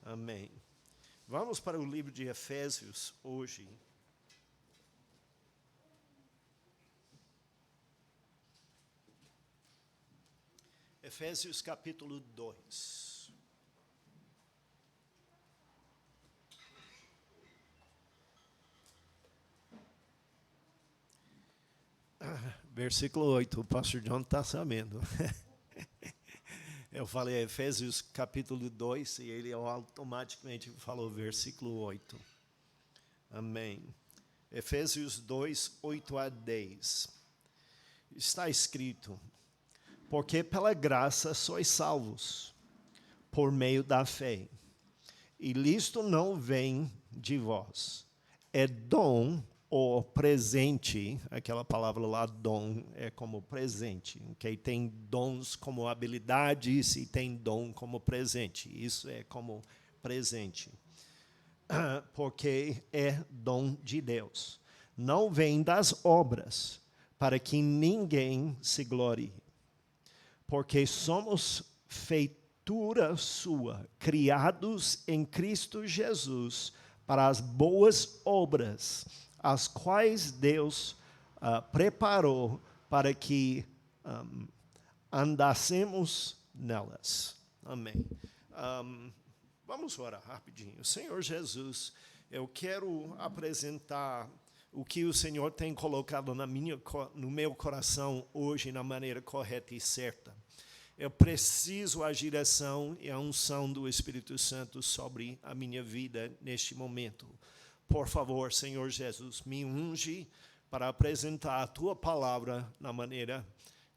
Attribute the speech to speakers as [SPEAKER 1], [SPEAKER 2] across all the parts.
[SPEAKER 1] Amém. Vamos para o livro de Efésios hoje. Efésios capítulo 2. Versículo 8, o pastor John está sabendo. Eu falei Efésios capítulo 2 e ele automaticamente falou versículo 8. Amém. Efésios 2, 8 a 10. Está escrito: porque pela graça sois salvos, por meio da fé. E isto não vem de vós. É dom ou presente, aquela palavra lá, dom, é como presente. Okay? Tem dons como habilidades e tem dom como presente. Isso é como presente. Porque é dom de Deus. Não vem das obras, para que ninguém se glorie. Porque somos feitura sua, criados em Cristo Jesus, para as boas obras, as quais Deus preparou para que andássemos nelas. Amém. Vamos orar rapidinho. Senhor Jesus, eu quero apresentar o que o Senhor tem colocado no meu coração hoje na maneira correta e certa. Eu preciso a direção e a unção do Espírito Santo sobre a minha vida neste momento. Por favor, Senhor Jesus, me unge para apresentar a Tua palavra na maneira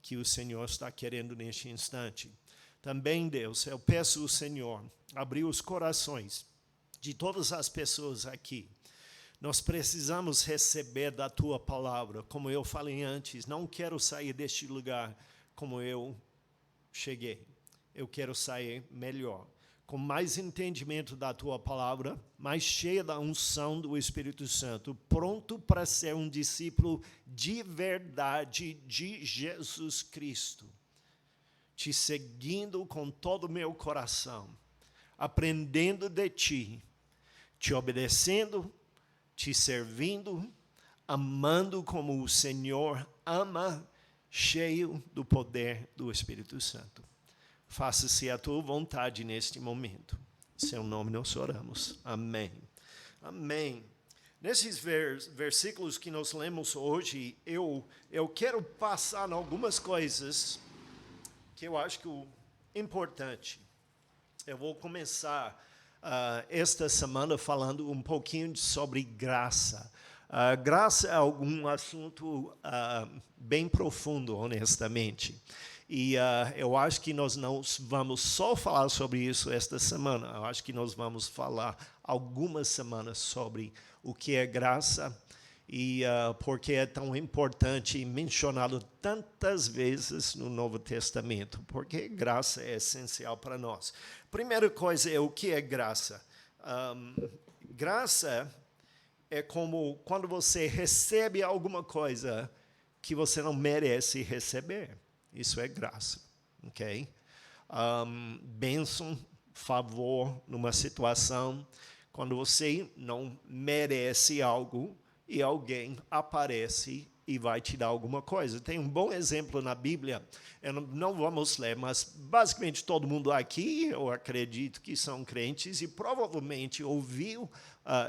[SPEAKER 1] que o Senhor está querendo neste instante. Também, Deus, eu peço ao Senhor abrir os corações de todas as pessoas aqui. Nós precisamos receber da Tua palavra. Como eu falei antes, não quero sair deste lugar como eu cheguei. Eu quero sair melhor, com mais entendimento da Tua palavra, mais cheia da unção do Espírito Santo, pronto para ser um discípulo de verdade de Jesus Cristo, Te seguindo com todo o meu coração, aprendendo de Ti, Te obedecendo, Te servindo, amando como o Senhor ama, cheio do poder do Espírito Santo. Faça-se a Tua vontade neste momento. Em Seu nome nós oramos. Amém. Amém. Nesses versículos que nós lemos hoje, eu quero passar algumas coisas que eu acho que é importante. Eu vou começar esta semana falando um pouquinho sobre graça. Graça é algum assunto bem profundo, honestamente. E eu acho que nós não vamos só falar sobre isso esta semana. Eu acho que nós vamos falar algumas semanas sobre o que é graça e porque é tão importante e mencionado tantas vezes no Novo Testamento. Porque graça é essencial para nós. Primeira coisa é o que é graça. Graça é como quando você recebe alguma coisa que você não merece receber. Isso é graça, ok? Bênção, favor numa situação, quando você não merece algo e alguém aparece e vai te dar alguma coisa. Tem um bom exemplo na Bíblia, não vamos ler, mas basicamente todo mundo aqui, eu acredito que são crentes e provavelmente ouviu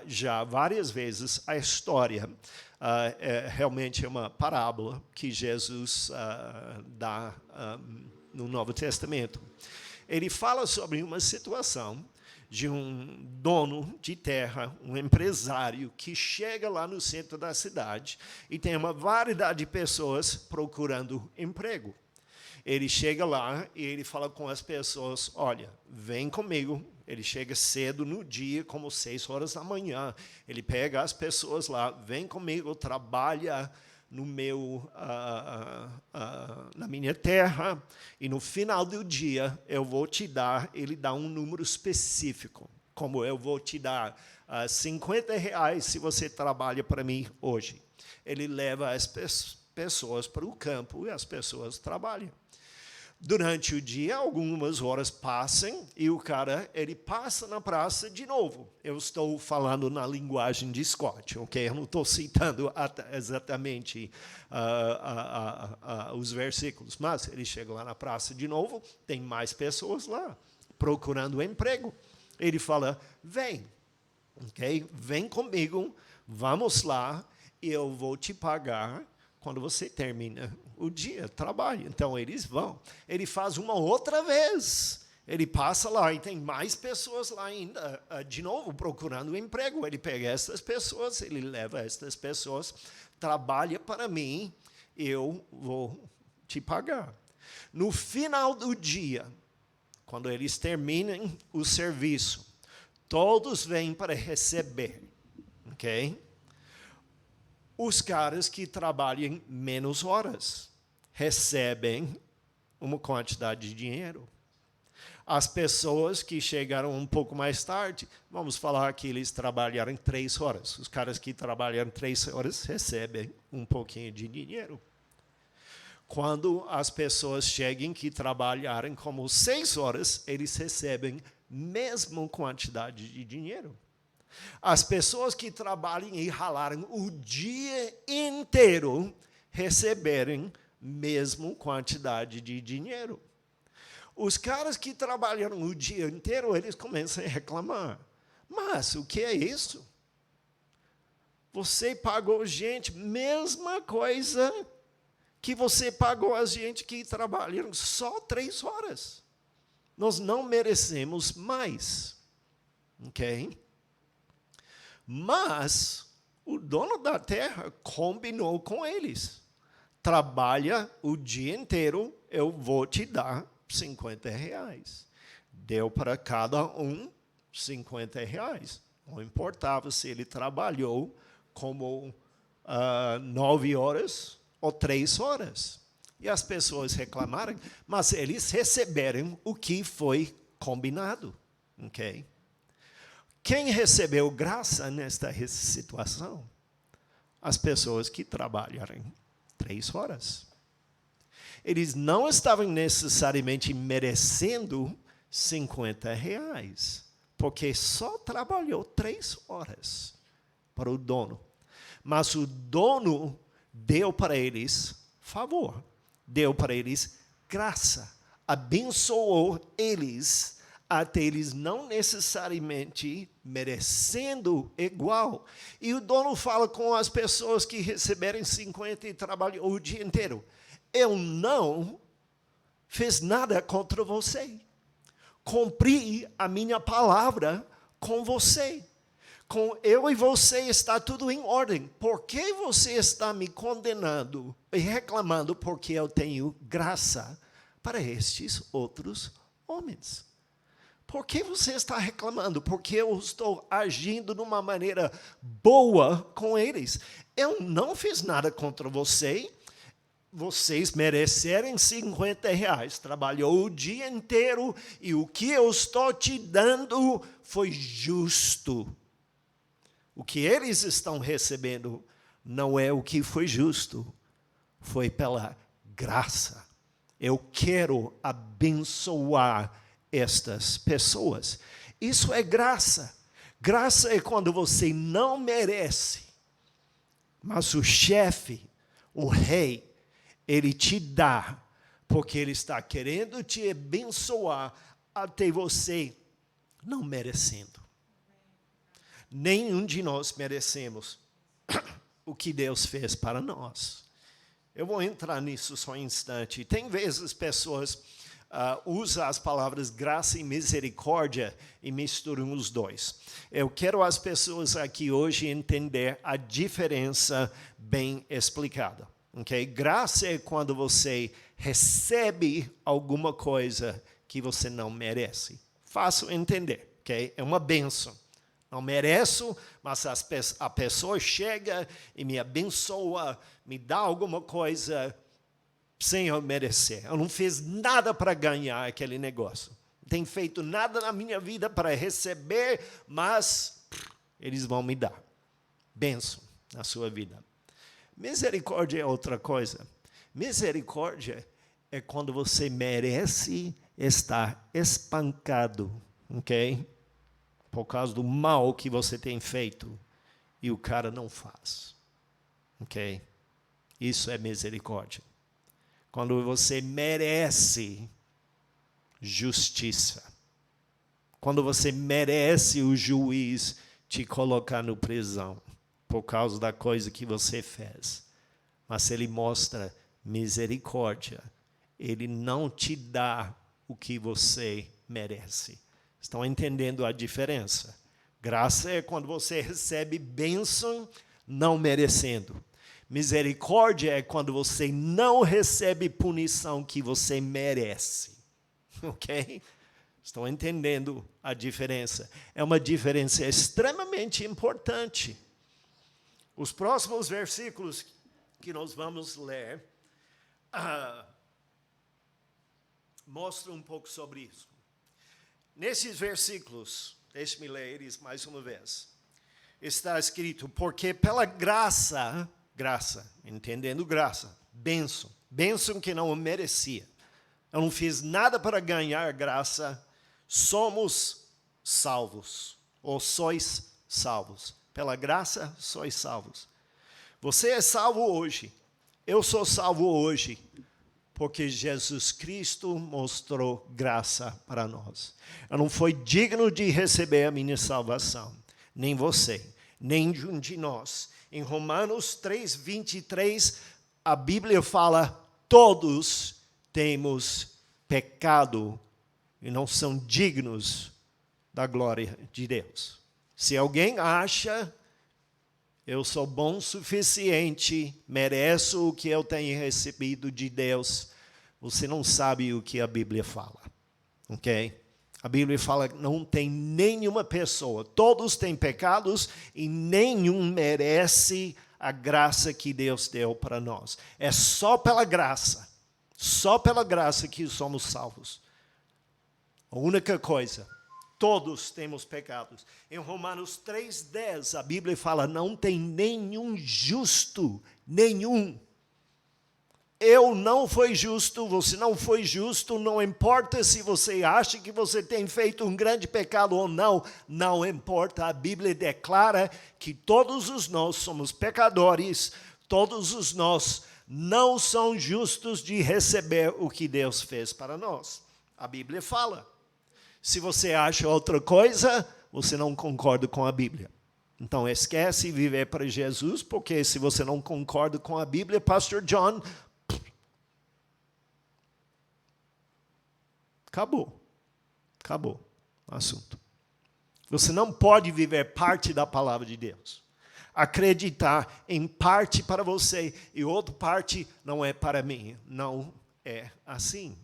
[SPEAKER 1] já várias vezes a história. Realmente é uma parábola que Jesus dá no Novo Testamento. Ele fala sobre uma situação de um dono de terra, um empresário, que chega lá no centro da cidade e tem uma variedade de pessoas procurando emprego. Ele chega lá e ele fala com as pessoas, olha, vem comigo. Ele chega cedo no dia, como 6 horas da manhã. Ele pega as pessoas lá, vem comigo, trabalha no na minha terra, e no final do dia eu vou te dar, ele dá um número específico, como eu vou te dar R$50 se você trabalha para mim hoje. Ele leva as pessoas para o campo e as pessoas trabalham. Durante o dia, algumas horas passam e o cara ele passa na praça de novo. Eu estou falando na linguagem de Scott, ok? Eu não estou citando exatamente os versículos, mas ele chega lá na praça de novo, tem mais pessoas lá procurando emprego. Ele fala, vem, ok? Vem comigo, vamos lá e eu vou te pagar quando você termina o dia, trabalho. Então, eles vão. Ele faz uma outra vez. Ele passa lá e tem mais pessoas lá ainda, de novo, procurando emprego. Ele pega essas pessoas, ele leva essas pessoas, trabalha para mim, eu vou te pagar. No final do dia, quando eles terminam o serviço, todos vêm para receber, ok? Os caras que trabalham menos horas recebem uma quantidade de dinheiro. As pessoas que chegaram um pouco mais tarde, vamos falar que eles trabalharam 3 horas. Os caras que trabalharam 3 horas recebem um pouquinho de dinheiro. Quando as pessoas chegam que trabalharam como 6 horas, eles recebem a mesma quantidade de dinheiro. As pessoas que trabalham e ralaram o dia inteiro receberem a mesma quantidade de dinheiro. Os caras que trabalharam o dia inteiro, eles começam a reclamar. Mas o que é isso? Você pagou gente, mesma coisa que você pagou a gente que trabalharam só 3 horas. Nós não merecemos mais. Ok? Mas o dono da terra combinou com eles. Trabalha o dia inteiro, eu vou te dar 50 reais. Deu para cada um 50 reais. Não importava se ele trabalhou como 9 horas ou 3 horas. E as pessoas reclamaram, mas eles receberam o que foi combinado. Ok? Quem recebeu graça nesta situação? As pessoas que trabalharam 3 horas. Eles não estavam necessariamente merecendo 50 reais, porque só trabalhou 3 horas para o dono. Mas o dono deu para eles favor, deu para eles graça, abençoou eles, até eles não necessariamente merecendo igual. E o dono fala com as pessoas que receberem 50 e trabalhou o dia inteiro. Eu não fiz nada contra você. Cumpri a minha palavra com você. Com eu e você está tudo em ordem. Por que você está me condenando e reclamando porque eu tenho graça para estes outros homens? Por que você está reclamando? Porque eu estou agindo de uma maneira boa com eles. Eu não fiz nada contra você. Vocês merecerem 50 reais. Trabalhou o dia inteiro e o que eu estou te dando foi justo. O que eles estão recebendo não é o que foi justo. Foi pela graça. Eu quero abençoar estas pessoas. Isso é graça. Graça é quando você não merece, mas o chefe, o rei, ele te dá, porque ele está querendo te abençoar até você não merecendo. Nenhum de nós merecemos o que Deus fez para nós. Eu vou entrar nisso só um instante. Tem vezes pessoas usam as palavras graça e misericórdia e misturam os dois. Eu quero as pessoas aqui hoje entender a diferença bem explicada. Okay? Graça é quando você recebe alguma coisa que você não merece. Fácil entender. Okay? É uma bênção. Não mereço, mas a pessoa chega e me abençoa, me dá alguma coisa sem eu merecer. Eu não fiz nada para ganhar aquele negócio. Não tenho feito nada na minha vida para receber, mas eles vão me dar. Bênção na sua vida. Misericórdia é outra coisa. Misericórdia é quando você merece estar espancado, ok? Por causa do mal que você tem feito e o cara não faz, ok? Isso é misericórdia. Quando você merece justiça. Quando você merece o juiz te colocar no prisão por causa da coisa que você fez. Mas ele mostra misericórdia. Ele não te dá o que você merece. Estão entendendo a diferença? Graça é quando você recebe bênção não merecendo. Misericórdia é quando você não recebe punição que você merece. Ok? Estão entendendo a diferença? É uma diferença extremamente importante. Os próximos versículos que nós vamos ler mostram um pouco sobre isso. Nesses versículos, deixe-me ler eles mais uma vez. Está escrito, porque pela graça, entendendo graça, bênção que não merecia. Eu não fiz nada para ganhar graça, somos salvos, ou sois salvos. Pela graça, sois salvos. Você é salvo hoje, eu sou salvo hoje, porque Jesus Cristo mostrou graça para nós. Eu não fui digno de receber a minha salvação, nem você, nem um de nós. Em Romanos 3:23, a Bíblia fala, todos temos pecado e não são dignos da glória de Deus. Se alguém acha, eu sou bom o suficiente, mereço o que eu tenho recebido de Deus, você não sabe o que a Bíblia fala, ok? A Bíblia fala que não tem nenhuma pessoa, todos têm pecados e nenhum merece a graça que Deus deu para nós. É só pela graça que somos salvos. A única coisa, todos temos pecados. Em Romanos 3:10, a Bíblia fala, não tem nenhum justo, nenhum. Eu não fui justo, você não foi justo, não importa se você acha que você tem feito um grande pecado ou não, não importa. A Bíblia declara que todos os nós somos pecadores, todos os nós não são justos de receber o que Deus fez para nós. A Bíblia fala. Se você acha outra coisa, você não concorda com a Bíblia. Então, esquece viver para Jesus, porque se você não concorda com a Bíblia, Pastor John, acabou o assunto. Você não pode viver parte da palavra de Deus. Acreditar em parte para você e outra parte não é para mim. Não é assim.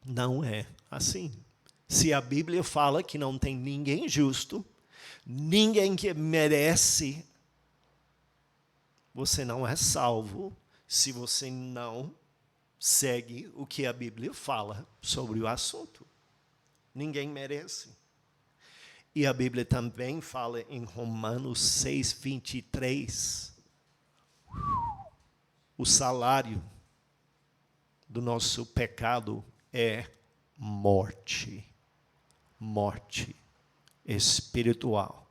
[SPEAKER 1] Não é assim. Se a Bíblia fala que não tem ninguém justo, ninguém que merece, você não é salvo se você não segue o que a Bíblia fala sobre o assunto. Ninguém merece. E a Bíblia também fala em Romanos 6:23, o salário do nosso pecado é morte. Morte espiritual.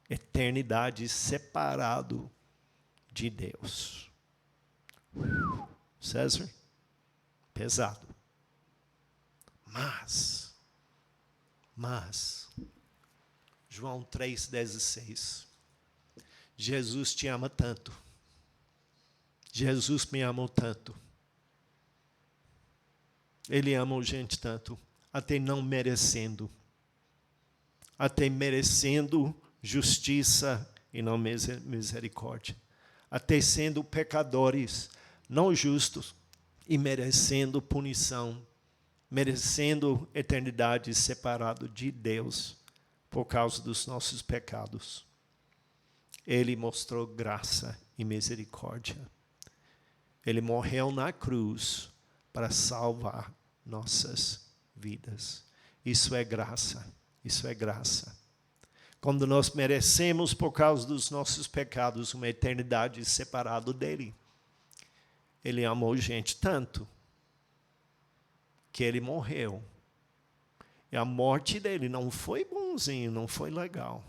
[SPEAKER 1] Eternidade separado de Deus. César? Pesado. Mas, João 3,16. Jesus te ama tanto. Jesus me amou tanto. Ele ama a gente tanto, até não merecendo. Até merecendo justiça e não misericórdia. Até sendo pecadores, não justos, e merecendo punição, merecendo eternidade separado de Deus por causa dos nossos pecados. Ele mostrou graça e misericórdia. Ele morreu na cruz para salvar nossas vidas. Isso é graça. Isso é graça. Quando nós merecemos, por causa dos nossos pecados, uma eternidade separada dele. Ele amou gente tanto que ele morreu. E a morte dele não foi bonzinho, não foi legal.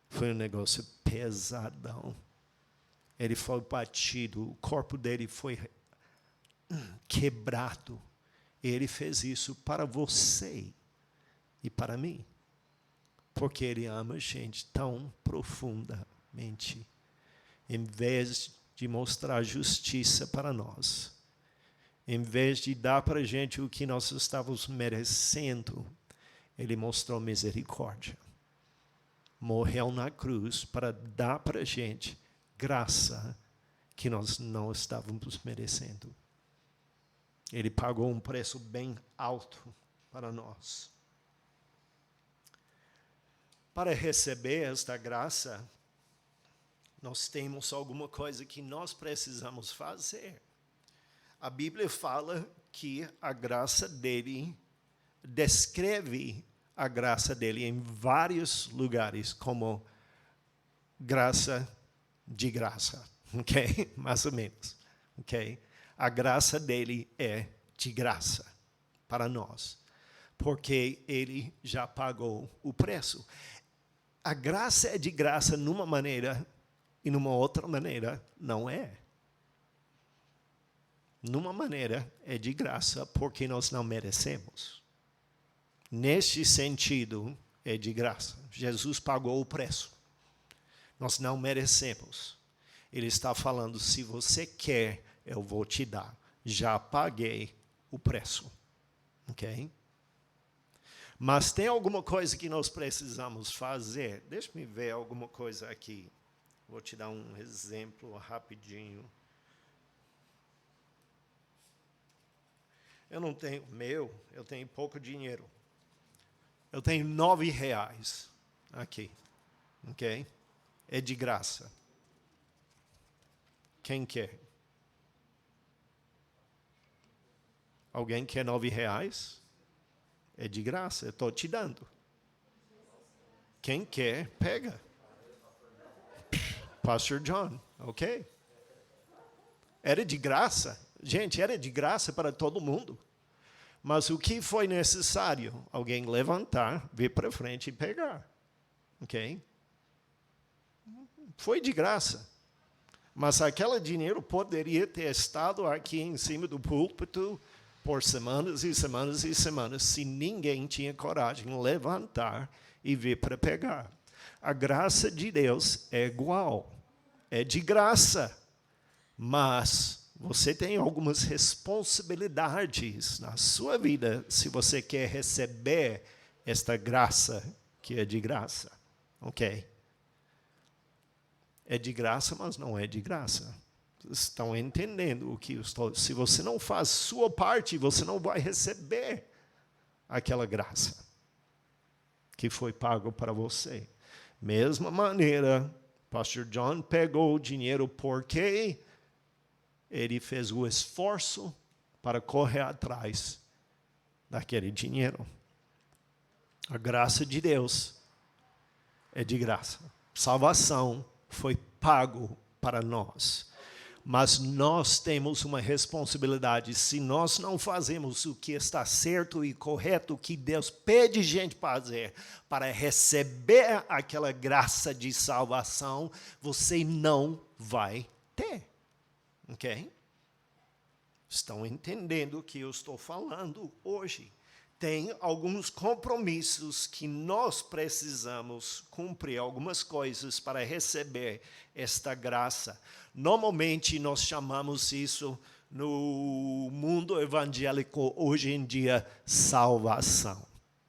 [SPEAKER 1] Foi um negócio pesadão. Ele foi batido, o corpo dele foi quebrado. Ele fez isso para você e para mim. Porque ele ama a gente tão profundamente. Em vez de mostrar justiça para nós, em vez de dar para a gente o que nós estávamos merecendo, ele mostrou misericórdia. Morreu na cruz para dar para a gente graça que nós não estávamos merecendo. Ele pagou um preço bem alto para nós. Para receber esta graça, nós temos alguma coisa que nós precisamos fazer. A Bíblia fala que a graça dele, descreve a graça dele em vários lugares como graça de graça, ok? Mais ou menos, ok? A graça dele é de graça para nós, porque ele já pagou o preço. A graça é de graça numa maneira e numa outra maneira não é. Numa maneira é de graça porque nós não merecemos. Neste sentido é de graça. Jesus pagou o preço. Nós não merecemos. Ele está falando, se você quer, eu vou te dar. Já paguei o preço. Ok? Mas tem alguma coisa que nós precisamos fazer. Deixa-me ver alguma coisa aqui. Vou te dar um exemplo rapidinho. Eu não tenho eu tenho pouco dinheiro. Eu tenho R$9 aqui, ok? É de graça. Quem quer? Alguém quer R$9? É de graça, eu estou te dando. Quem quer, pega. Pastor John, ok? Era de graça. Gente, era de graça para todo mundo. Mas o que foi necessário? Alguém levantar, vir para frente e pegar. Ok? Foi de graça. Mas aquele dinheiro poderia ter estado aqui em cima do púlpito por semanas e semanas e semanas, se ninguém tinha coragem de levantar e vir para pegar. A graça de Deus é igual. É de graça. Mas você tem algumas responsabilidades na sua vida se você quer receber esta graça que é de graça. Ok? É de graça, mas não é de graça. Vocês estão entendendo o que eu estou... Se você não faz sua parte, você não vai receber aquela graça que foi pago para você. Mesma maneira, Pastor John pegou o dinheiro porque ele fez o esforço para correr atrás daquele dinheiro. A graça de Deus é de graça. Salvação foi pago para nós. Mas nós temos uma responsabilidade. Se nós não fazemos o que está certo e correto, o que Deus pede gente fazer para receber aquela graça de salvação, você não vai ter. Ok? Estão entendendo o que eu estou falando hoje? Tem alguns compromissos que nós precisamos cumprir, algumas coisas para receber esta graça. Normalmente nós chamamos isso no mundo evangélico hoje em dia salvação,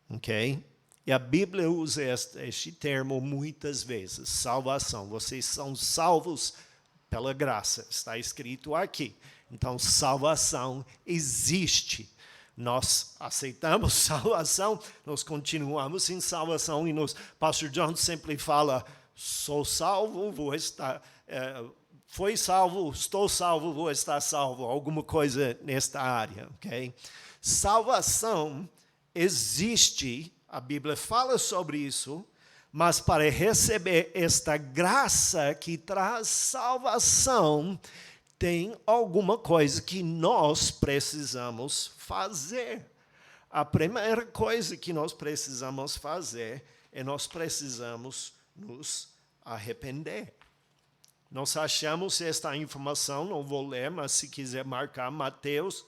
[SPEAKER 1] ok? E a Bíblia usa este termo muitas vezes, salvação. Vocês são salvos pela graça, está escrito aqui. Então salvação existe. Nós aceitamos salvação, nós continuamos em salvação e Pastor John sempre fala, sou salvo, vou estar, foi salvo, estou salvo, vou estar salvo, alguma coisa nesta área, ok? Salvação existe, a Bíblia fala sobre isso, mas para receber esta graça que traz salvação, tem alguma coisa que nós precisamos fazer. A primeira coisa que nós precisamos fazer é nós precisamos nos arrepender. Nós achamos esta informação, não vou ler, mas se quiser marcar, Mateus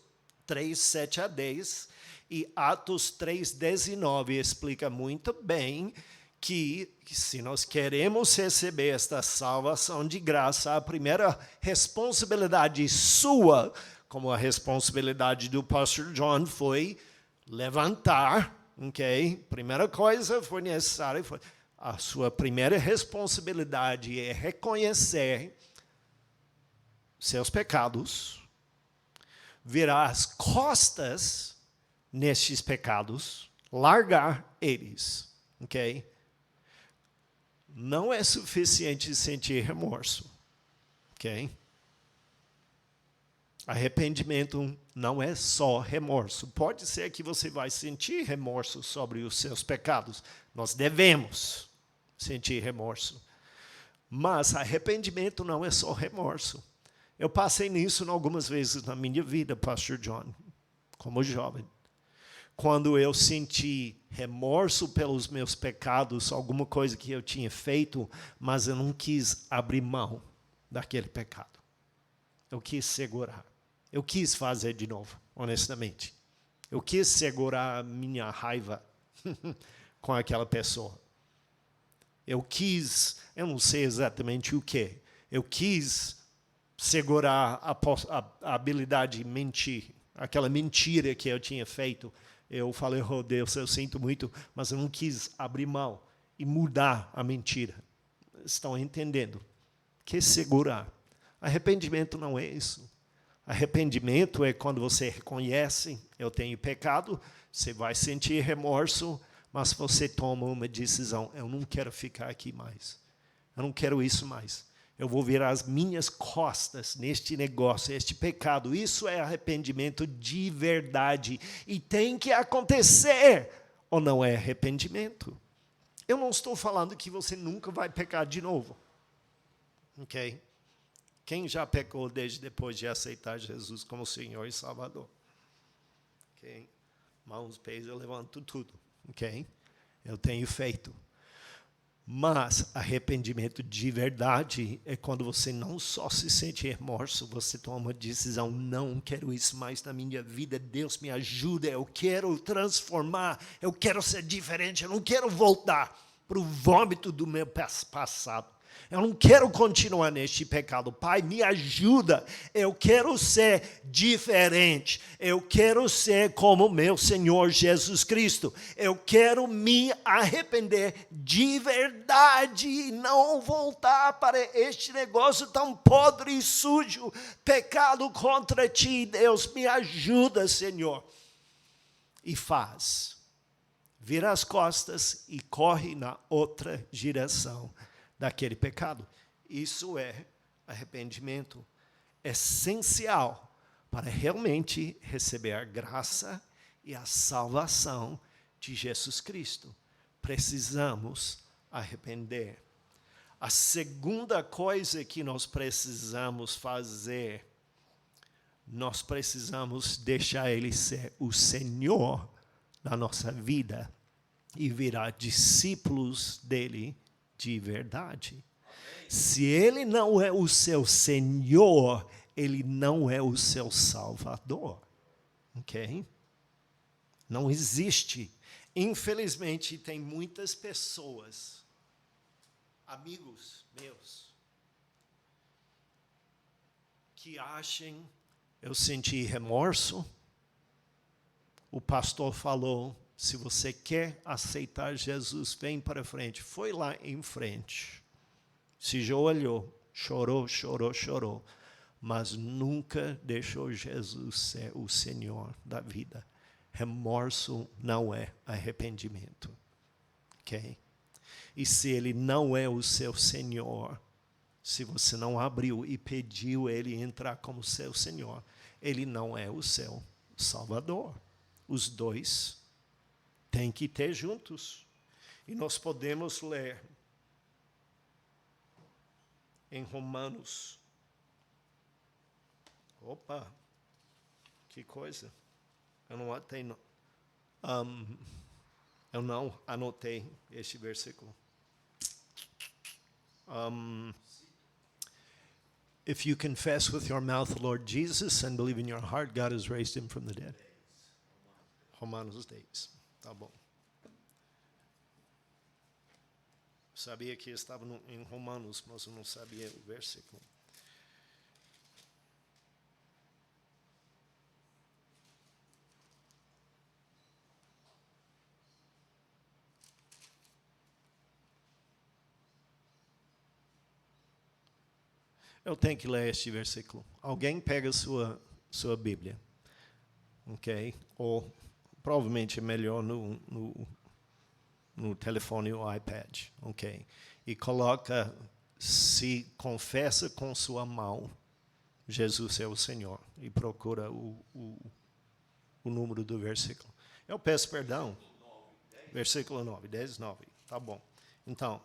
[SPEAKER 1] 3, 7 a 10 e Atos 3, 10 e 9 explica muito bem que se nós queremos receber esta salvação de graça, a primeira responsabilidade sua, como a responsabilidade do pastor John, foi levantar, ok? Primeira coisa foi necessária, a sua primeira responsabilidade é reconhecer seus pecados, virar as costas nestes pecados, largar eles, ok? Não é suficiente sentir remorso, ok? Arrependimento não é só remorso. Pode ser que você vai sentir remorso sobre os seus pecados. Nós devemos sentir remorso. Mas arrependimento não é só remorso. Eu passei nisso algumas vezes na minha vida, Pastor John, como jovem. Quando eu senti remorso pelos meus pecados, alguma coisa que eu tinha feito, mas eu não quis abrir mão daquele pecado. Eu quis segurar. Eu quis fazer de novo, honestamente. Eu quis segurar a minha raiva com aquela pessoa. Eu não sei exatamente o que. Eu quis segurar a habilidade de mentir. Aquela mentira que eu tinha feito. Eu falei, oh Deus, eu sinto muito, mas eu não quis abrir mão e mudar a mentira. Estão entendendo? Que segurar. Arrependimento não é isso. Arrependimento é quando você reconhece, eu tenho pecado, você vai sentir remorso, mas você toma uma decisão, eu não quero ficar aqui mais. Eu não quero isso mais. Eu vou virar as minhas costas neste negócio, este pecado. Isso é arrependimento de verdade. E tem que acontecer, ou não é arrependimento? Eu não estou falando que você nunca vai pecar de novo. Ok? Quem já pecou desde depois de aceitar Jesus como Senhor e Salvador? Ok? Mãos, pés, eu levanto tudo. Ok? Eu tenho feito. Mas arrependimento de verdade é quando você não só se sente remorso, você toma uma decisão, não quero isso mais na minha vida, Deus me ajuda, eu quero transformar, eu quero ser diferente, eu não quero voltar para o vômito do meu passado. Eu não quero continuar neste pecado. Pai, me ajuda. Eu quero ser diferente. Eu quero ser como meu Senhor Jesus Cristo. Eu quero me arrepender de verdade e não voltar para este negócio tão podre e sujo. Pecado contra ti, Deus. Me ajuda, Senhor. E faz. Vira as costas e corre na outra direção daquele pecado. Isso é arrependimento essencial para realmente receber a graça e a salvação de Jesus Cristo. Precisamos arrepender. A segunda coisa que nós precisamos fazer, nós precisamos deixar Ele ser o Senhor da nossa vida e virar discípulos dEle de verdade. Se Ele não é o seu Senhor, Ele não é o seu Salvador. Ok? Não existe. Infelizmente, tem muitas pessoas, amigos meus, que acham, eu senti remorso, o pastor falou, se você quer aceitar Jesus, vem para frente. Foi lá em frente. Se ajoelhou, chorou, chorou, chorou. Mas nunca deixou Jesus ser o Senhor da vida. Remorso não é arrependimento. Ok? E se Ele não é o seu Senhor, se você não abriu e pediu Ele entrar como seu Senhor, Ele não é o seu Salvador. Os dois tem que ter juntos. E nós podemos ler em Romanos, Opa, que coisa. Eu não anotei, não. Eu não anotei este versículo. If you confess with your mouth the Lord Jesus and believe in your heart, God has raised him from the dead. Romanos 10. Tá bom. Sabia que estava em Romanos, mas eu não sabia o versículo. Eu tenho que ler este versículo. Alguém pega sua Bíblia, ok? Ou provavelmente é melhor no telefone ou iPad, ok? E coloca, se confessa com sua mão, Jesus é o Senhor, e procura o número do versículo. Eu peço perdão. Versículo 9, 10, 9. Tá bom. Então,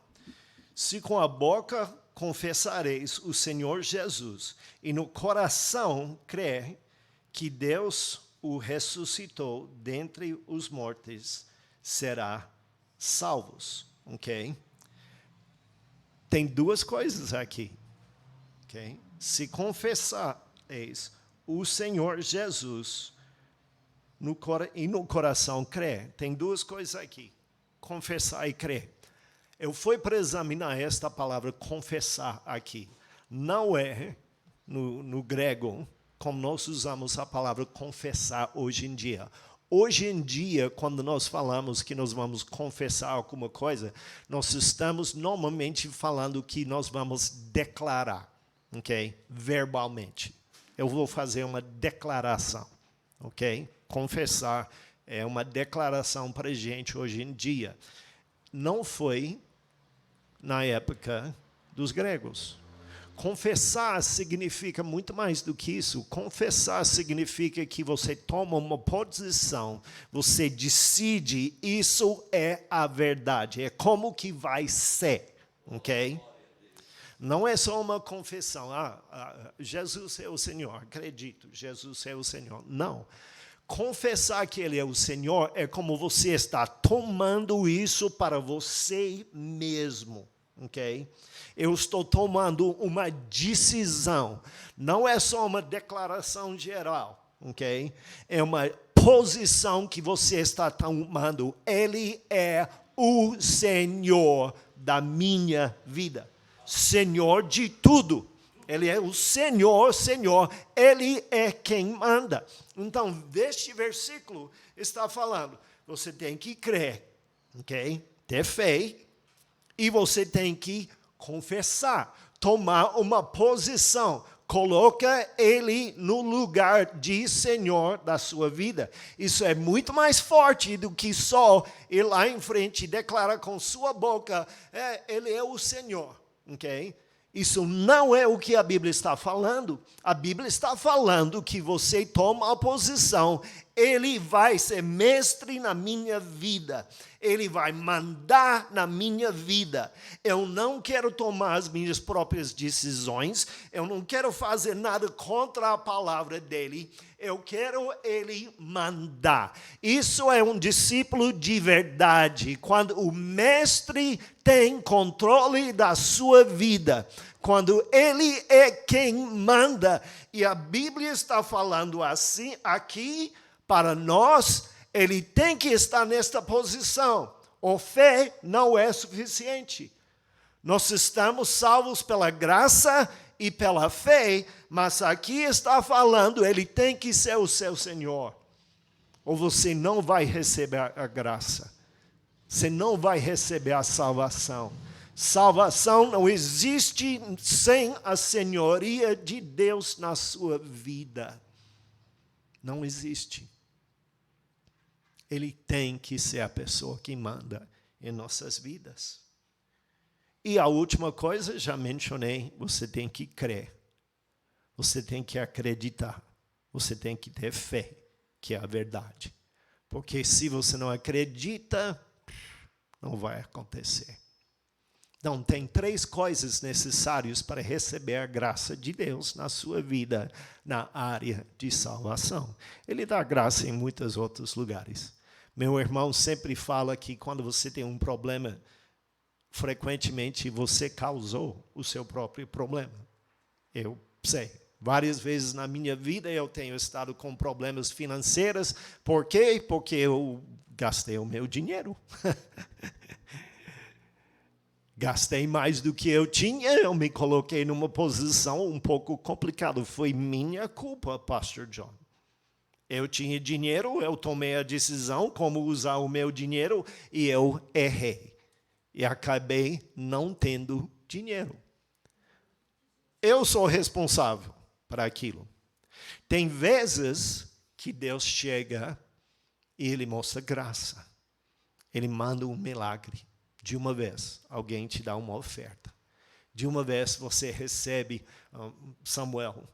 [SPEAKER 1] se com a boca confessareis o Senhor Jesus e no coração crer que Deus o ressuscitou dentre os mortos, será salvos. Ok? Tem duas coisas aqui. Ok? Se confessareis o Senhor Jesus e no coração crer, tem duas coisas aqui. Confessar e crer. Eu fui para examinar esta palavra confessar aqui. Não é, no grego, como nós usamos a palavra confessar hoje em dia. Hoje em dia, quando nós falamos que nós vamos confessar alguma coisa, nós estamos normalmente falando que nós vamos declarar, ok? Verbalmente. Eu vou fazer uma declaração, ok? Confessar é uma declaração para a gente hoje em dia. Não foi na época dos gregos. Confessar significa muito mais do que isso. Confessar significa que você toma uma posição, você decide, isso é a verdade, é como que vai ser, ok? Não é só uma confissão, Jesus é o Senhor, acredito, Jesus é o Senhor. Não. Confessar que Ele é o Senhor é como você está tomando isso para você mesmo, ok? Eu estou tomando uma decisão, não é só uma declaração geral, ok? É uma posição que você está tomando. Ele é o Senhor da minha vida, Senhor de tudo. Ele é o Senhor, Senhor, Ele é quem manda. Então, este versículo está falando, você tem que crer, ok? Ter fé, e você tem que confessar, tomar uma posição, coloca Ele no lugar de Senhor da sua vida. Isso é muito mais forte do que só ir lá em frente e declarar com sua boca, Ele é o Senhor, ok? Isso não é o que a Bíblia está falando. A Bíblia está falando que você toma a posição, Ele vai ser mestre na minha vida. Ele vai mandar na minha vida. Eu não quero tomar as minhas próprias decisões. Eu não quero fazer nada contra a palavra dele. Eu quero Ele mandar. Isso é um discípulo de verdade. Quando o mestre tem controle da sua vida. Quando Ele é quem manda. E a Bíblia está falando assim aqui para nós. Ele tem que estar nesta posição. A fé não é suficiente. Nós estamos salvos pela graça e pela fé, mas aqui está falando, Ele tem que ser o seu Senhor. Ou você não vai receber a graça. Você não vai receber a salvação. Salvação não existe sem a senhoria de Deus na sua vida. Não existe. Ele tem que ser a pessoa que manda em nossas vidas. E a última coisa, já mencionei, você tem que crer. Você tem que acreditar. Você tem que ter fé, que é a verdade. Porque se você não acredita, não vai acontecer. Então, tem 3 coisas necessárias para receber a graça de Deus na sua vida, na área de salvação. Ele dá graça em muitos outros lugares. Meu irmão sempre fala que quando você tem um problema, frequentemente você causou o seu próprio problema. Eu sei. Várias vezes na minha vida eu tenho estado com problemas financeiros. Por quê? Porque eu gastei o meu dinheiro. Gastei mais do que eu tinha, eu me coloquei numa posição um pouco complicada. Foi minha culpa, Pastor John. Eu tinha dinheiro, eu tomei a decisão como usar o meu dinheiro e eu errei. E acabei não tendo dinheiro. Eu sou responsável por aquilo. Tem vezes que Deus chega e Ele mostra graça. Ele manda um milagre. De uma vez, alguém te dá uma oferta. De uma vez, você recebe, Samuel,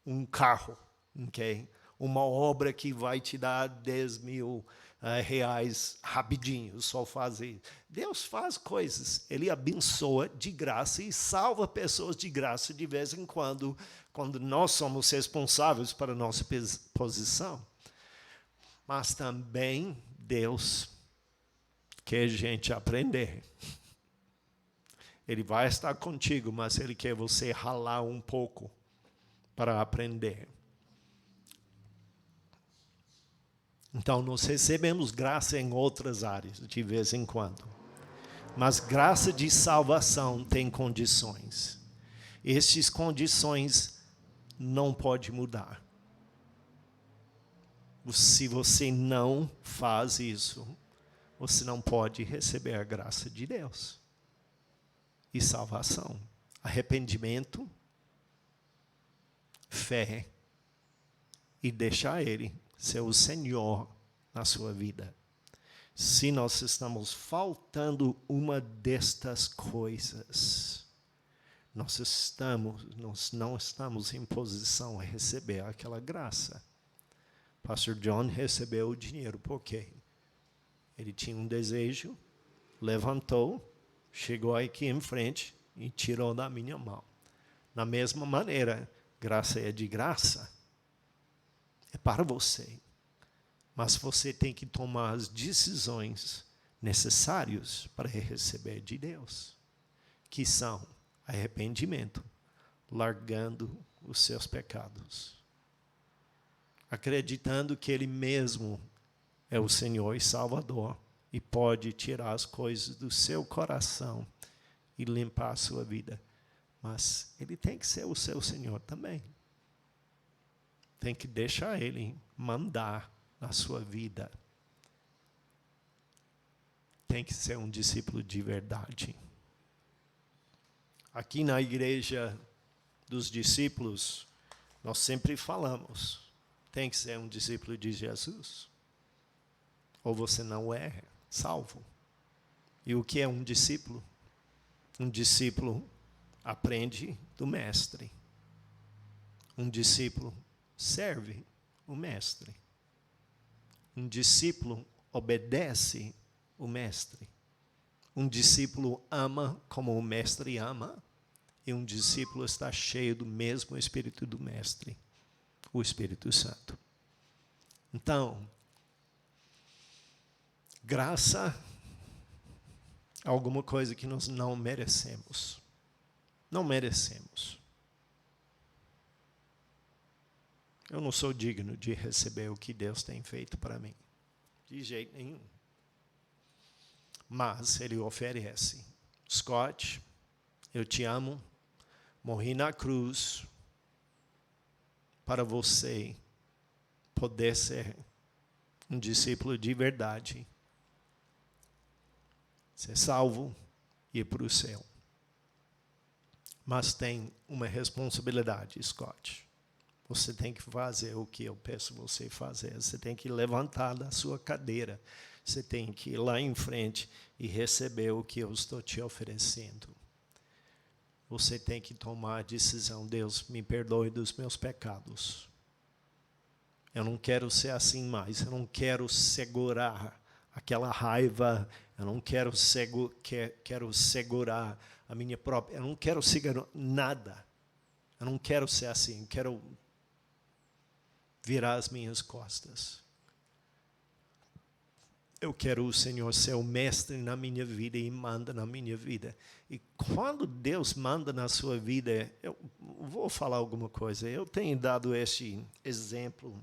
[SPEAKER 1] um carro, okay? Uma obra que vai te dar 10 mil reais rapidinho, só fazer. Deus faz coisas, Ele abençoa de graça e salva pessoas de graça de vez em quando nós somos responsáveis para a nossa posição. Mas também Deus quer a gente aprender. Ele vai estar contigo, mas Ele quer você ralar um pouco para aprender. Então, nós recebemos graça em outras áreas, de vez em quando. Mas graça de salvação tem condições. Essas condições não podem mudar. Se você não faz isso, você não pode receber a graça de Deus. E salvação. Arrependimento, fé e deixar Ele ser o Senhor na sua vida. Se nós estamos faltando uma destas coisas, nós não estamos em posição a receber aquela graça. Pastor John recebeu o dinheiro, por quê? Ele tinha um desejo, levantou, chegou aqui em frente e tirou da minha mão. Da mesma maneira, graça é de graça. É para você. Mas você tem que tomar as decisões necessárias para receber de Deus. Que são arrependimento, largando os seus pecados. Acreditando que Ele mesmo é o Senhor e Salvador e pode tirar as coisas do seu coração e limpar a sua vida. Mas Ele tem que ser o seu Senhor também. Tem que deixar Ele mandar na sua vida. Tem que ser um discípulo de verdade. Aqui na igreja dos discípulos, nós sempre falamos, tem que ser um discípulo de Jesus. Ou você não é salvo. E o que é um discípulo? Um discípulo aprende do mestre. Um discípulo serve o mestre. Um discípulo obedece o mestre. Um discípulo ama como o mestre ama. E um discípulo está cheio do mesmo Espírito do mestre, o Espírito Santo. Então, graça é alguma coisa que nós não merecemos. Não merecemos. Eu não sou digno de receber o que Deus tem feito para mim. De jeito nenhum. Mas Ele oferece. Scott, eu te amo. Morri na cruz para você poder ser um discípulo de verdade. Ser salvo e ir para o céu. Mas tem uma responsabilidade, Scott. Você tem que fazer o que eu peço você fazer. Você tem que levantar da sua cadeira. Você tem que ir lá em frente e receber o que eu estou te oferecendo. Você tem que tomar a decisão. Deus, me perdoe dos meus pecados. Eu não quero ser assim mais. Eu não quero segurar aquela raiva. Eu não quero segurar a minha própria. Eu não quero seguir nada. Eu não quero ser assim. Eu quero virar as minhas costas. Eu quero o Senhor ser o mestre na minha vida e manda na minha vida. E quando Deus manda na sua vida, eu vou falar alguma coisa. Eu tenho dado este exemplo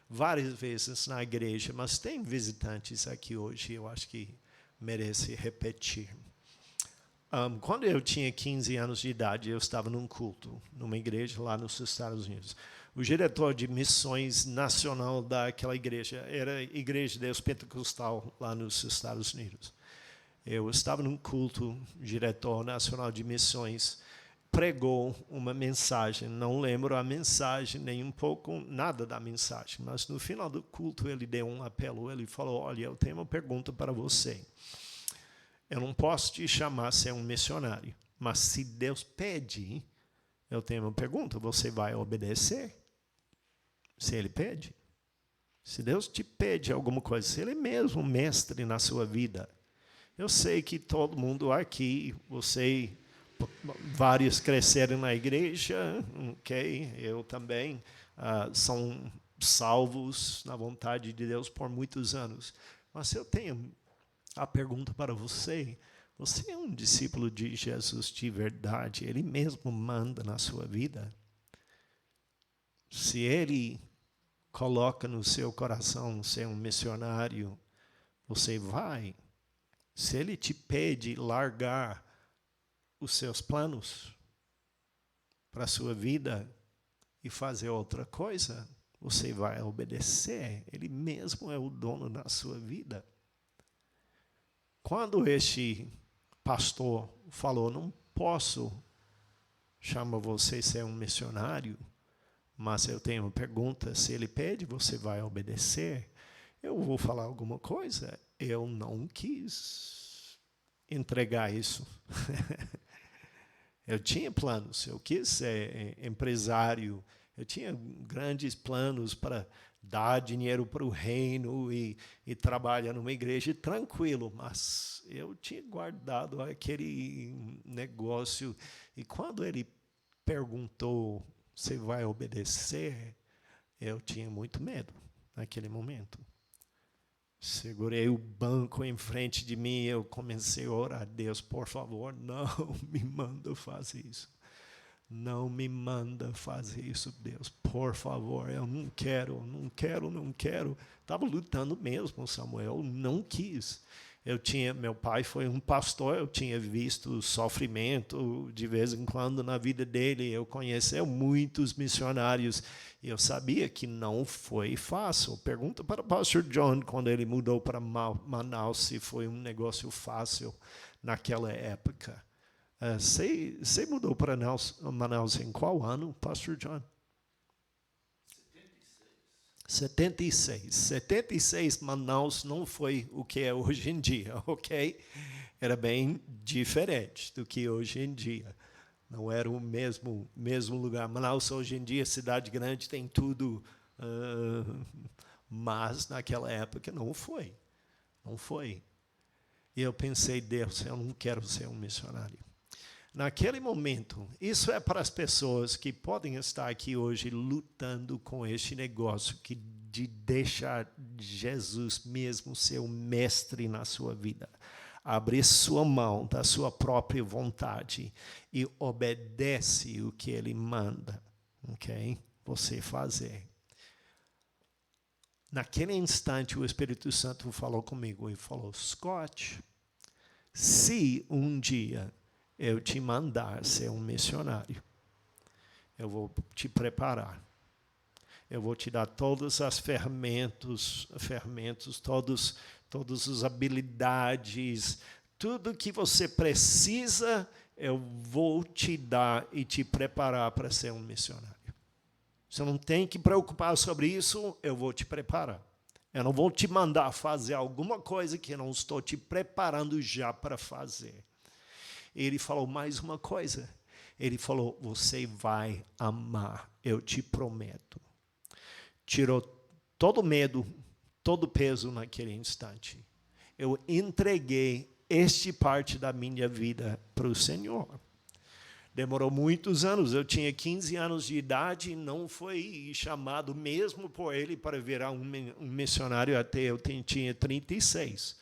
[SPEAKER 1] várias vezes na igreja, mas tem visitantes aqui hoje, eu acho que merece repetir. Quando eu tinha 15 anos de idade, eu estava num culto, numa igreja lá nos Estados Unidos. O diretor de missões nacional daquela igreja era a Igreja de Deus Pentecostal lá nos Estados Unidos. Eu estava num culto, o diretor nacional de missões pregou uma mensagem, não lembro a mensagem, nem um pouco, nada da mensagem, mas no final do culto ele deu um apelo, ele falou, olha, eu tenho uma pergunta para você. Eu não posso te chamar a ser um missionário, mas se Deus pede, eu tenho uma pergunta, você vai obedecer? Se Ele pede? Se Deus te pede alguma coisa, se Ele é mesmo mestre na sua vida, eu sei que todo mundo aqui, vários cresceram na igreja, ok? Eu também, são salvos na vontade de Deus por muitos anos. Mas eu tenho a pergunta para você. Você é um discípulo de Jesus de verdade? Ele mesmo manda na sua vida? Se Ele coloca no seu coração ser um missionário, você vai. Se Ele te pede largar os seus planos para a sua vida e fazer outra coisa, você vai obedecer. Ele mesmo é o dono da sua vida. Quando este pastor falou, não posso chamar você a ser um missionário, mas eu tenho uma pergunta, se ele pede, você vai obedecer? Eu vou falar alguma coisa? Eu não quis entregar isso. Eu tinha planos, eu quis ser empresário, eu tinha grandes planos para dar dinheiro para o reino e trabalhar numa igreja tranquilo, mas eu tinha guardado aquele negócio. E quando ele perguntou, você vai obedecer? Eu tinha muito medo naquele momento. Segurei o banco em frente de mim e eu comecei a orar a Deus, por favor, não me manda fazer isso. Não me manda fazer isso, Deus, por favor, eu não quero, não quero, não quero. Estava lutando mesmo, Samuel, não quis. Meu pai foi um pastor, eu tinha visto sofrimento de vez em quando na vida dele, eu conheci muitos missionários, e eu sabia que não foi fácil. Pergunta para o pastor John, quando ele mudou para Manaus, se foi um negócio fácil naquela época. Você mudou para Manaus em qual ano, pastor John? 76. 76, Manaus não foi o que é hoje em dia, ok? Era bem diferente do que hoje em dia. Não era o mesmo lugar. Manaus hoje em dia, cidade grande, tem tudo, mas naquela época não foi. Não foi. E eu pensei, Deus, eu não quero ser um missionário. Naquele momento, isso é para as pessoas que podem estar aqui hoje lutando com este negócio de deixar Jesus mesmo ser o mestre na sua vida. Abrir sua mão da sua própria vontade e obedece o que Ele manda, ok? Você fazer. Naquele instante, o Espírito Santo falou comigo e falou, Scott, se um dia eu te mandar ser um missionário, eu vou te preparar. Eu vou te dar todas as ferramentas, todas as habilidades, tudo que você precisa, eu vou te dar e te preparar para ser um missionário. Você não tem que preocupar sobre isso, eu vou te preparar. Eu não vou te mandar fazer alguma coisa que eu não estou te preparando já para fazer. Ele falou mais uma coisa. Ele falou, você vai amar, eu te prometo. Tirou todo o medo, todo o peso naquele instante. Eu entreguei este parte da minha vida para o Senhor. Demorou muitos anos, eu tinha 15 anos de idade e não fui chamado mesmo por ele para virar um missionário até eu tinha 36.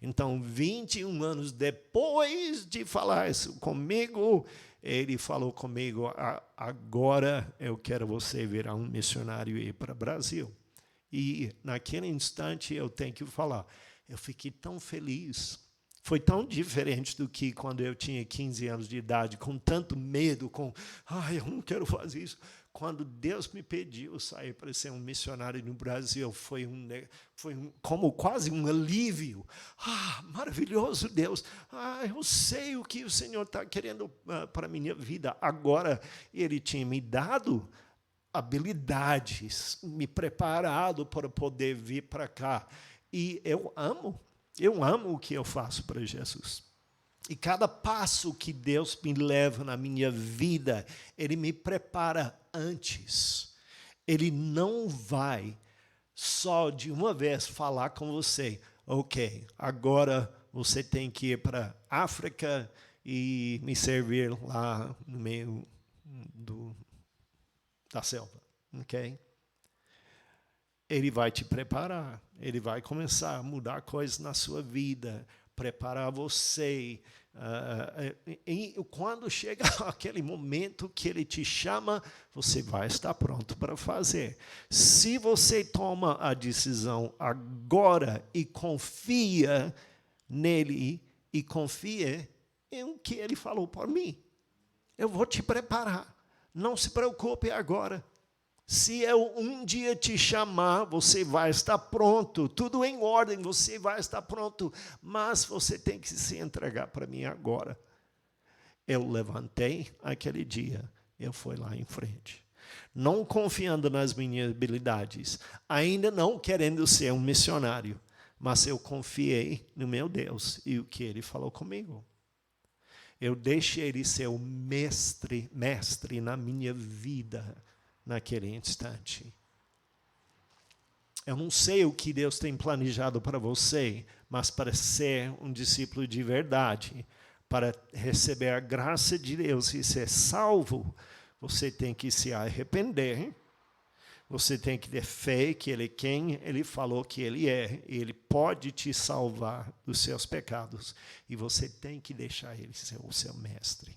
[SPEAKER 1] Então, 21 anos depois de falar isso comigo, ele falou comigo, agora eu quero você virar um missionário e ir para o Brasil. E, naquele instante, eu tenho que falar, eu fiquei tão feliz. Foi tão diferente do que quando eu tinha 15 anos de idade, com tanto medo, eu não quero fazer isso. Quando Deus me pediu sair para ser um missionário no Brasil, foi como quase um alívio. Maravilhoso Deus. Eu sei o que o Senhor está querendo para a minha vida. Agora, Ele tinha me dado habilidades, me preparado para poder vir para cá. E eu amo o que eu faço para Jesus. E cada passo que Deus me leva na minha vida, Ele me prepara antes. Ele não vai só de uma vez falar com você, ok, agora você tem que ir para a África e me servir lá no meio da selva, ok? Ele vai te preparar, ele vai começar a mudar coisas na sua vida, preparar você. E quando chega aquele momento que ele te chama, você vai estar pronto para fazer. Se você toma a decisão agora e confia nele e confia em o que ele falou por mim, eu vou te preparar. Não se preocupe agora. Se eu um dia te chamar, você vai estar pronto, tudo em ordem, você vai estar pronto, mas você tem que se entregar para mim agora. Eu levantei aquele dia, eu fui lá em frente, não confiando nas minhas habilidades, ainda não querendo ser um missionário, mas eu confiei no meu Deus e o que Ele falou comigo. Eu deixei Ele ser o mestre na minha vida, naquele instante. Eu não sei o que Deus tem planejado para você, mas para ser um discípulo de verdade, para receber a graça de Deus e ser salvo, você tem que se arrepender, você tem que ter fé que Ele é quem Ele falou que Ele é, e Ele pode te salvar dos seus pecados, e você tem que deixar Ele ser o seu mestre.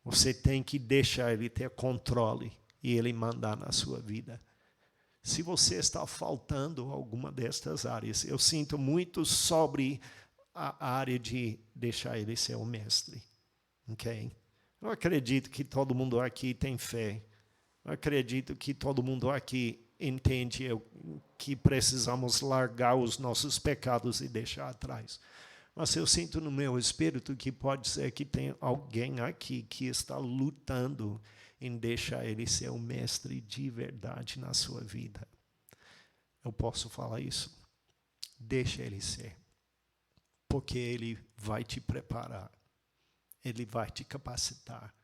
[SPEAKER 1] Você tem que deixar Ele ter controle e Ele mandar na sua vida. Se você está faltando alguma destas áreas, eu sinto muito sobre a área de deixar Ele ser o mestre. Ok? Eu acredito que todo mundo aqui tem fé. Eu acredito que todo mundo aqui entende que precisamos largar os nossos pecados e deixar atrás. Mas eu sinto no meu espírito que pode ser que tem alguém aqui que está lutando em deixar Ele ser o mestre de verdade na sua vida. Eu posso falar isso? Deixa Ele ser. Porque Ele vai te preparar. Ele vai te capacitar.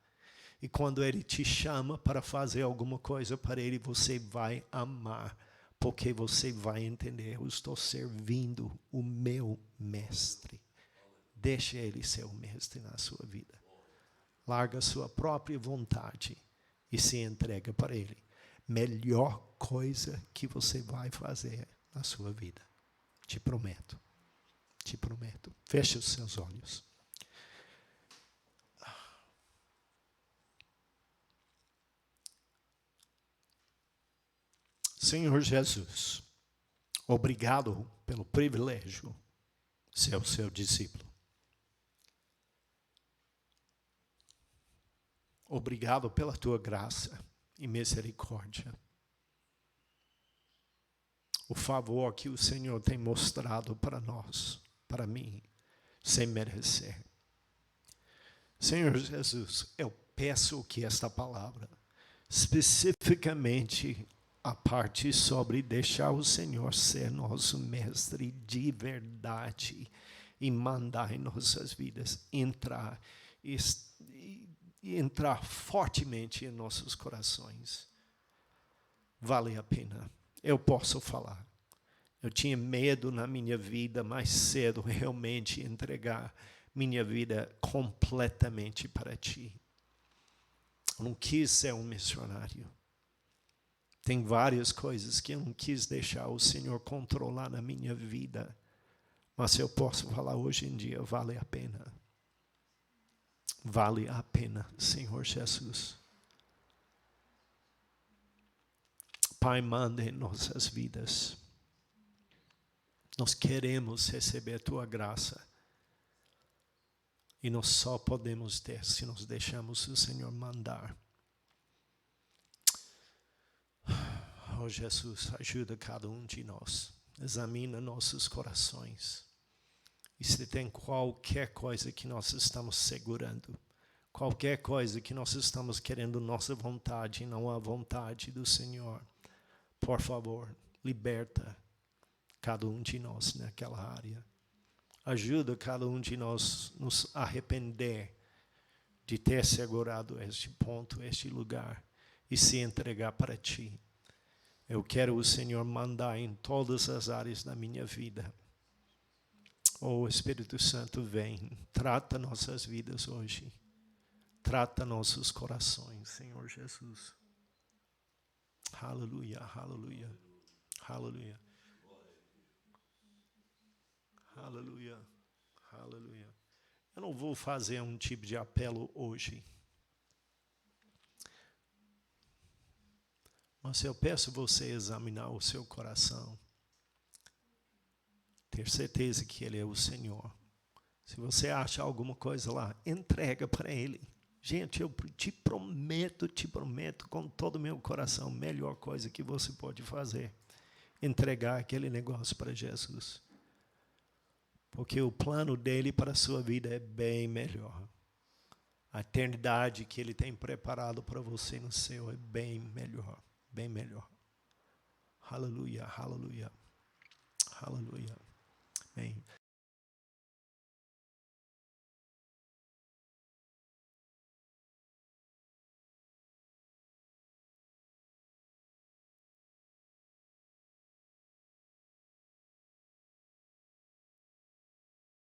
[SPEAKER 1] E quando Ele te chama para fazer alguma coisa para Ele, você vai amar. Porque você vai entender, eu estou servindo o meu mestre. Deixe Ele ser o mestre na sua vida. Larga a sua própria vontade e se entrega para Ele. Melhor coisa que você vai fazer na sua vida. Te prometo. Te prometo. Feche os seus olhos. Senhor Jesus, obrigado pelo privilégio de ser o seu discípulo. Obrigado pela tua graça e misericórdia. O favor que o Senhor tem mostrado para nós, para mim, sem merecer. Senhor Jesus, eu peço que esta palavra, especificamente a parte sobre deixar o Senhor ser nosso mestre de verdade e mandar em nossas vidas, entrar fortemente em nossos corações. Vale a pena. Eu posso falar. Eu tinha medo na minha vida mais cedo realmente entregar minha vida completamente para ti. Eu não quis ser um missionário. Tem várias coisas que eu não quis deixar o Senhor controlar na minha vida. Mas eu posso falar hoje em dia, vale a pena. Vale a pena, Senhor Jesus. Pai, manda em nossas vidas. Nós queremos receber a Tua graça. E nós só podemos ter se nós deixamos o Senhor mandar. Oh, Jesus, ajuda cada um de nós. Examina nossos corações. E se tem qualquer coisa que nós estamos segurando, qualquer coisa que nós estamos querendo nossa vontade e não a vontade do Senhor, por favor, liberta cada um de nós naquela área. Ajuda cada um de nós nos arrepender de ter segurado este ponto, este lugar, e se entregar para Ti. Eu quero o Senhor mandar em todas as áreas da minha vida. Oh, Espírito Santo, vem, trata nossas vidas hoje. Trata nossos corações, Senhor Jesus. Aleluia, aleluia, aleluia. Aleluia, aleluia. Eu não vou fazer um tipo de apelo hoje. Mas eu peço você examinar o seu coração. Ter certeza que Ele é o Senhor. Se você acha alguma coisa lá, entrega para Ele. Gente, eu te prometo com todo o meu coração, a melhor coisa que você pode fazer. Entregar aquele negócio para Jesus. Porque o plano dele para a sua vida é bem melhor. A eternidade que ele tem preparado para você no céu é bem melhor. Bem melhor. Aleluia, aleluia. Aleluia. Bem,